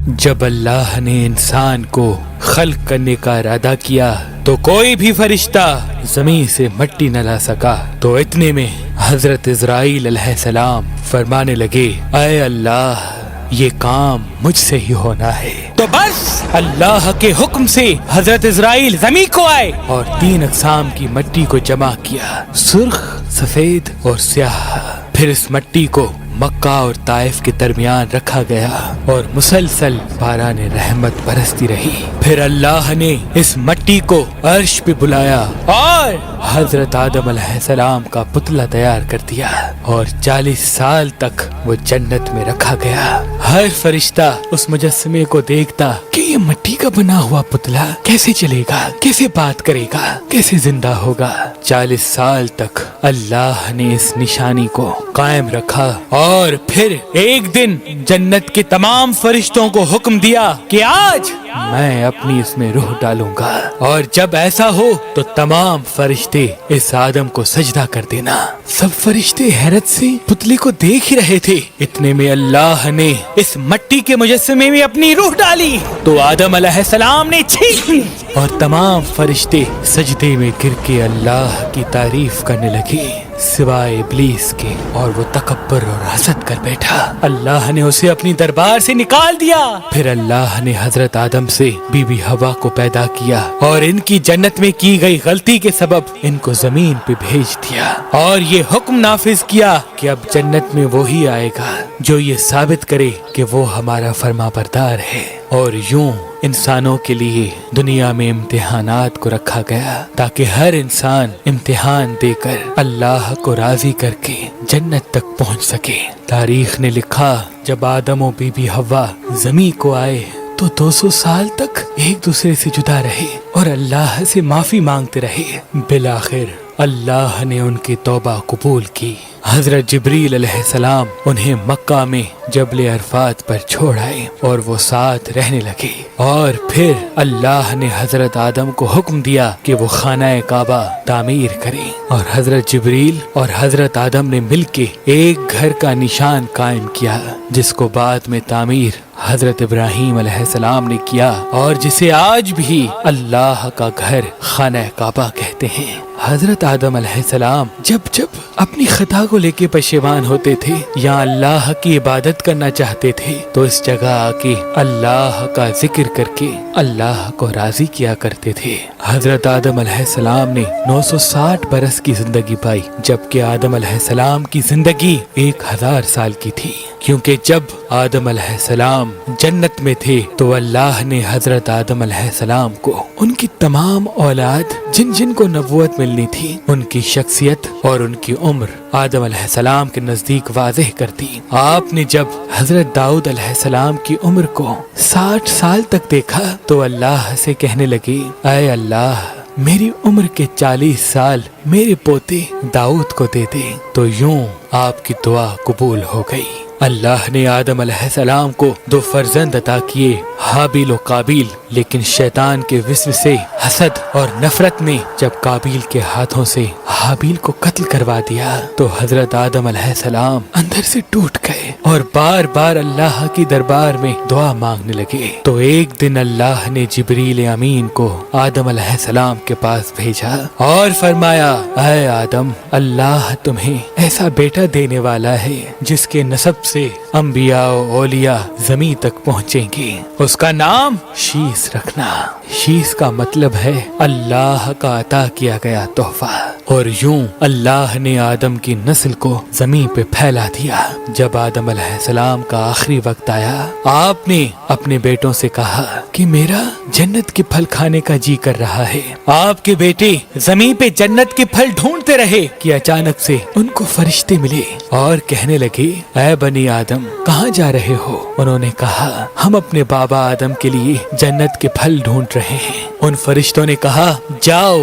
جب اللہ نے انسان کو خلق کرنے کا ارادہ کیا تو کوئی بھی فرشتہ زمین سے مٹی نہ لا سکا۔ تو اتنے میں حضرت عزرائیل علیہ السلام فرمانے لگے، اے اللہ یہ کام مجھ سے ہی ہونا ہے۔ تو بس اللہ کے حکم سے حضرت عزرائیل زمین کو آئے اور 3 اقسام کی مٹی کو جمع کیا، سرخ، سفید اور سیاہ۔ پھر اس مٹی کو مکہ اور طائف کے درمیان رکھا گیا اور مسلسل باران رحمت برستی رہی۔ پھر اللہ نے اس مٹی کو عرش پہ بلایا اور حضرت آدم علیہ السلام کا پتلا تیار کر دیا اور 40 سال تک وہ جنت میں رکھا گیا۔ ہر فرشتہ اس مجسمے کو دیکھتا کہ یہ مٹی کا بنا ہوا پتلا کیسے چلے گا، کیسے بات کرے گا، کیسے زندہ ہوگا۔ 40 سال تک اللہ نے اس نشانی کو قائم رکھا اور پھر ایک دن جنت کے تمام فرشتوں کو حکم دیا کہ آج میں اپنی اس میں روح ڈالوں گا، اور جب ایسا ہو تو تمام فرشتے اس آدم کو سجدہ کر دینا۔ سب فرشتے حیرت سے پتلے کو دیکھ ہی رہے تھے، اتنے میں اللہ نے اس مٹی کے مجسمے میں اپنی روح ڈالی تو آدم علیہ السلام نے چھینک لی اور تمام فرشتے سجدے میں گر کے اللہ کی تعریف کرنے لگے سوائے ابلیس کے، اور وہ تکبر اور حسد کر بیٹھا۔ اللہ نے اسے اپنی دربار سے نکال دیا۔ پھر اللہ نے حضرت آدم سے بی بی حوا کو پیدا کیا اور ان کی جنت میں کی گئی غلطی کے سبب ان کو زمین پہ بھیج دیا اور یہ حکم نافذ کیا کہ اب جنت میں وہی آئے گا جو یہ ثابت کرے کہ وہ ہمارا فرما بردار ہے۔ اور یوں انسانوں کے لیے دنیا میں امتحانات کو رکھا گیا تاکہ ہر انسان امتحان دے کر اللہ کو راضی کر کے جنت تک پہنچ سکے۔ تاریخ نے لکھا جب آدم و بی بی حوا زمین کو آئے تو 200 سال تک ایک دوسرے سے جدا رہے اور اللہ سے معافی مانگتے رہے۔ بالآخر اللہ نے ان کی توبہ قبول کی۔ حضرت جبریل علیہ السلام انہیں مکہ میں جبل عرفات پر چھوڑ آئے اور وہ ساتھ رہنے لگے، اور پھر اللہ نے حضرت آدم کو حکم دیا کہ وہ خانہ کعبہ تعمیر کریں، اور حضرت جبریل اور حضرت آدم نے مل کے ایک گھر کا نشان قائم کیا جس کو بعد میں تعمیر حضرت ابراہیم علیہ السلام نے کیا اور جسے آج بھی اللہ کا گھر خانہ کعبہ کہتے ہیں۔ حضرت آدم علیہ السلام جب اپنی خطا کو لے کے پشیمان ہوتے تھے یا اللہ کی عبادت کرنا چاہتے تھے تو اس جگہ آ کے اللہ کا ذکر کر کے اللہ کو راضی کیا کرتے تھے۔ حضرت آدم علیہ السلام نے 960 برس کی زندگی پائی، جبکہ آدم علیہ السلام کی زندگی 1000 سال کی تھی، کیونکہ جب آدم علیہ السلام جنت میں تھے تو اللہ نے حضرت آدم علیہ السلام کو ان کی تمام اولاد جن جن کو نبوت ملنی تھی ان کی شخصیت اور ان کی عمر آدم علیہ السلام کے نزدیک واضح کر دی۔ آپ نے جب حضرت داؤد علیہ السلام کی عمر کو 60 سال تک دیکھا تو اللہ سے کہنے لگے، اے اللہ میری عمر کے 40 سال میرے پوتے داؤد کو دے دے۔ تو یوں آپ کی دعا قبول ہو گئی۔ اللہ نے آدم علیہ السلام کو 2 فرزند عطا کیے، حابیل و قابیل، لیکن شیطان کے وسوسے، حسد اور نفرت نے جب قابیل کے ہاتھوں سے حابیل کو قتل کروا دیا تو حضرت آدم علیہ السلام اندر سے ٹوٹ گئے اور بار بار اللہ کی دربار میں دعا مانگنے لگے۔ تو ایک دن اللہ نے جبریل امین کو آدم علیہ السلام کے پاس بھیجا اور فرمایا، اے آدم اللہ تمہیں ایسا بیٹا دینے والا ہے جس کے نسب سے انبیاء و اولیاء زمین تک پہنچیں گے، اس کا نام شیس رکھنا۔ شیس کا مطلب ہے اللہ کا عطا کیا گیا تحفہ۔ اور یوں اللہ نے آدم کی نسل کو زمین پہ پھیلا دیا۔ جب آدم علیہ السلام کا آخری وقت آیا آپ نے اپنے بیٹوں سے کہا کہ میرا جنت کے پھل کھانے کا جی کر رہا ہے۔ آپ کے بیٹے زمین پہ جنت کے پھل ڈھونڈتے رہے کہ اچانک سے ان کو فرشتے ملے اور کہنے لگے، اے بنی آدم کہاں جا رہے ہو؟ انہوں نے کہا، ہم اپنے بابا آدم کے لیے جنت کے پھل ڈھونڈ رہے ہیں۔ ان فرشتوں نے کہا، جاؤ